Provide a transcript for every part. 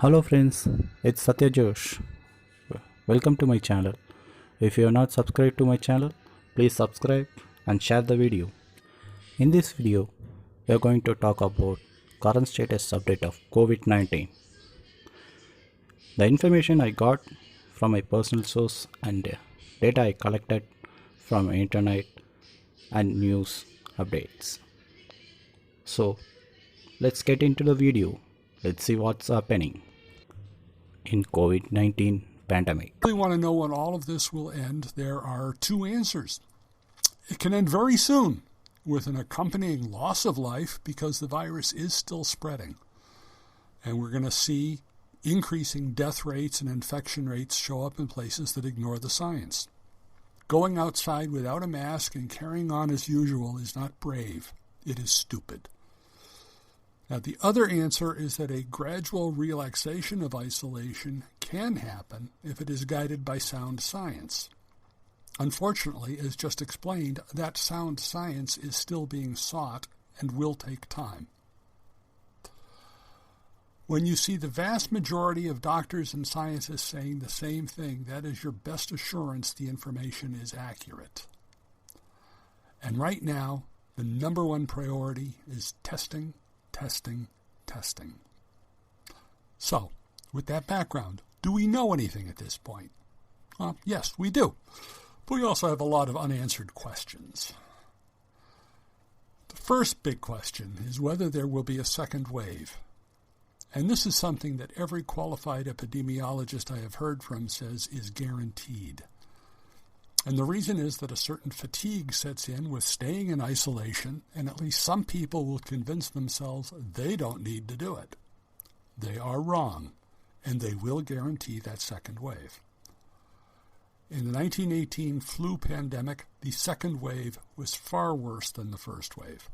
Hello friends, it's Satya Josh. Welcome to my channel. If you are not subscribed to my channel, please subscribe and share the video. In this video, we are going to talk about current status update of COVID-19. The information I got from my personal source and data I collected from internet and news updates. So, let's get into the video. Let's see what's happening in COVID-19 pandemic. If you really want to know when all of this will end, there are two answers. It can end very soon with an accompanying loss of life because the virus is still spreading. And we're going to see increasing death rates and infection rates show up in places that ignore the science. Going outside without a mask and carrying on as usual is not brave. It is stupid. Now, the other answer is that a gradual relaxation of isolation can happen if it is guided by sound science. Unfortunately, as just explained, that sound science is still being sought and will take time. When you see the vast majority of doctors and scientists saying the same thing, that is your best assurance the information is accurate. And right now, the number one priority is testing. So, with that background, do we know anything at this point? Yes, we do. But we also have a lot of unanswered questions. The first big question is whether there will be a second wave. And this is something that every qualified epidemiologist I have heard from says is guaranteed. And the reason is that a certain fatigue sets in with staying in isolation, and at least some people will convince themselves they don't need to do it. They are wrong, and they will guarantee that second wave. In the 1918 flu pandemic, the second wave was far worse than the first wave.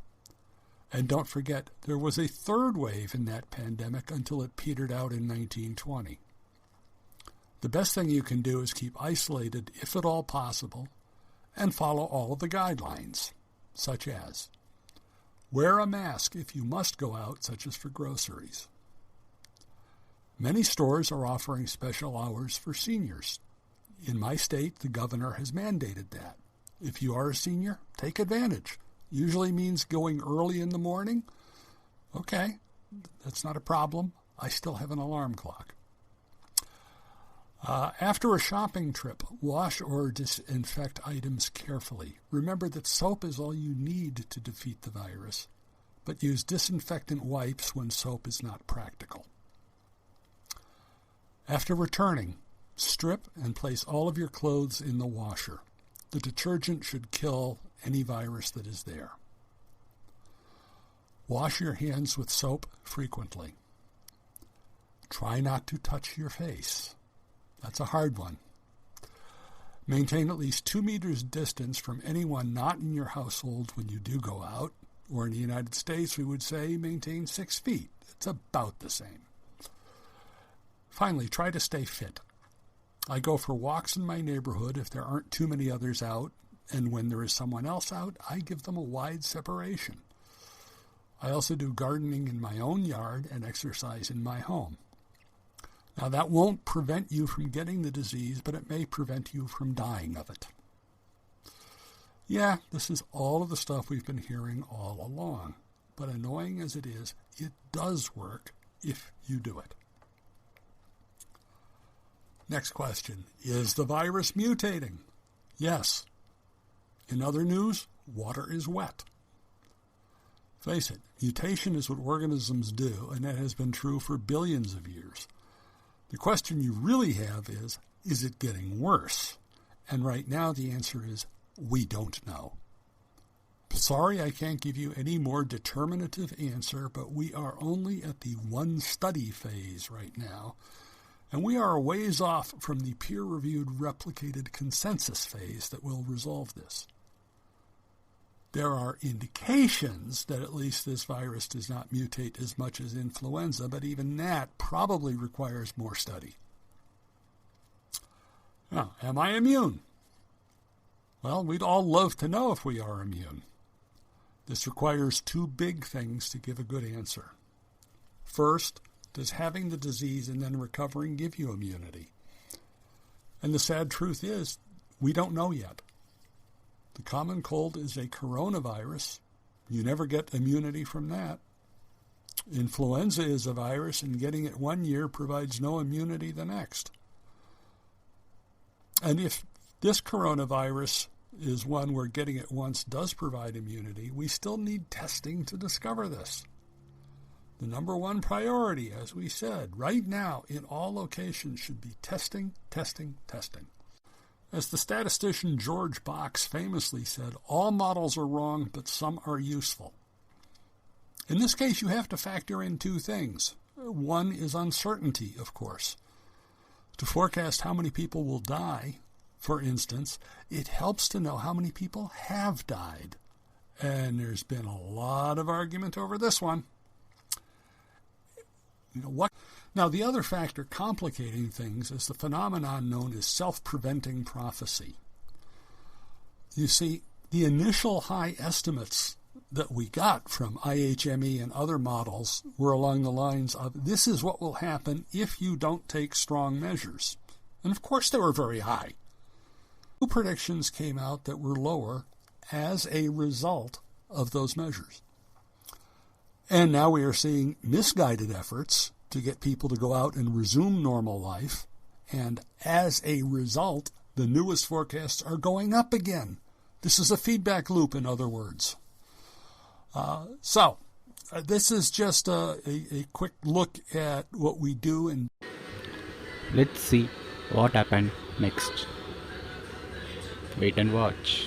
And don't forget, there was a third wave in that pandemic until it petered out in 1920. The best thing you can do is keep isolated, if at all possible, and follow all of the guidelines, such as wear a mask if you must go out, such as for groceries. Many stores are offering special hours for seniors. In my state, the governor has mandated that. If you are a senior, take advantage. Usually means going early in the morning. Okay, that's not a problem. I still have an alarm clock. After a shopping trip, wash or disinfect items carefully. Remember that soap is all you need to defeat the virus, but use disinfectant wipes when soap is not practical. After returning, strip and place all of your clothes in the washer. The detergent should kill any virus that is there. Wash your hands with soap frequently. Try not to touch your face. That's a hard one. Maintain at least 2 meters distance from anyone not in your household when you do go out, or in the United States we would say maintain 6 feet. It's about the same. Finally, try to stay fit. I go for walks in my neighborhood if there aren't too many others out, and when there is someone else out, I give them a wide separation. I also do gardening in my own yard and exercise in my home. Now, that won't prevent you from getting the disease, but it may prevent you from dying of it. Yeah, this is all of the stuff we've been hearing all along. But annoying as it is, it does work if you do it. Next question. Is the virus mutating? Yes. In other news, water is wet. Face it, mutation is what organisms do, and that has been true for billions of years. The question you really have is it getting worse? And right now the answer is, we don't know. Sorry I can't give you any more determinative answer, but we are only at the one study phase right now, and we are a ways off from the peer-reviewed replicated consensus phase that will resolve this. There are indications that at least this virus does not mutate as much as influenza, but even that probably requires more study. Now, am I immune? Well, we'd all love to know if we are immune. This requires two big things to give a good answer. First, Does having the disease and then recovering give you immunity? And the sad truth is, we don't know yet. The common cold is a coronavirus. You never get immunity from that. Influenza is a virus, and getting it 1 year provides no immunity the next. And if this coronavirus is one where getting it once does provide immunity, we still need testing to discover this. The number one priority, as we said, right now in all locations should be testing, testing, testing. As the statistician George Box famously said, all models are wrong, but some are useful. In this case, you have to factor in two things. One is uncertainty, of course. To forecast how many people will die, for instance, it helps to know how many people have died. And there's been a lot of argument over this one. Now, the other factor complicating things is the phenomenon known as self-preventing prophecy. You see, the initial high estimates that we got from IHME and other models were along the lines of, this is what will happen if you don't take strong measures. And of course they were very high. Two predictions came out that were lower as a result of those measures. And now we are seeing misguided efforts to get people to go out and resume normal life. And as a result, the newest forecasts are going up again. This is a feedback loop, in other words. So this is just a quick look at what we do. And let's see what happened next. Wait and watch.